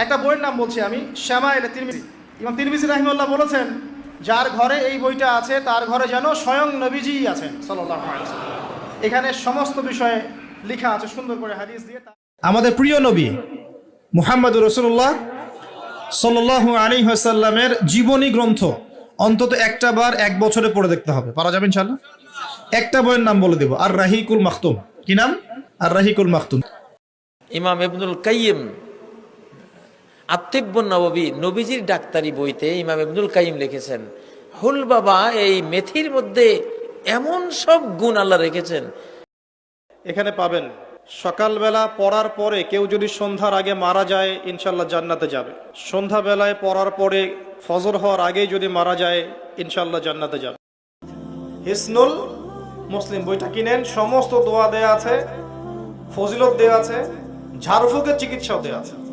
একটা বইয়ের নাম বলছি আমি, শামাইল তিরমিজি। ইমাম তিরমিজি রাহিমাহুল্লাহ বলেছেন, যার ঘরে এই বইটা আছে তার ঘরে যেন স্বয়ং নবীজি আছেন সাল্লাল্লাহু আলাইহি ওয়াসাল্লাম। এখানে সমস্ত বিষয়ে লেখা আছে সুন্দর করে হাদিস দিয়ে। আমাদের প্রিয় নবী মুহাম্মদুর রাসূলুল্লাহ সাল্লাল্লাহু আলাইহি ওয়াসাল্লামের জীবনী গ্রন্থ অন্তত একটা বার এক বছরে পড়ে দেখতে হবে। পারা যাবে ইনশাআল্লাহ? একটা বইয়ের নাম বলে দেব, আর রাহিকুল মাখতুম। কি নাম? আর রাহিকুল মাখতুম। ইমাম ইবনুল কাইয়িম আত-তিব্বুন নববী, নবীজির ডাক্তারি বইতে ইমাম ইবনুল কাইয়িম লিখেছেন, হুল বাবা, এই মেথির মধ্যে এমন সব গুণ আল্লাহ রেখেছেন। এখানে পাবেন সকালবেলা পড়ার পরে কেউ যদি সন্ধ্যার আগে মারা যায় ইনশাল্লাহ জান্নাতে যাবে। সন্ধ্যাবেলায় পড়ার পরে ফজর হওয়ার আগেই যদি মারা যায় ইনশাল্লাহ জান্নাতে যাবে। হিসনুল মুসলিম বইটা কিনেন, সমস্ত দোয়া দেয়া আছে, ফজিলত দেয়া আছে, ঝাড়ফুঁকের চিকিৎসাও দেয়া আছে।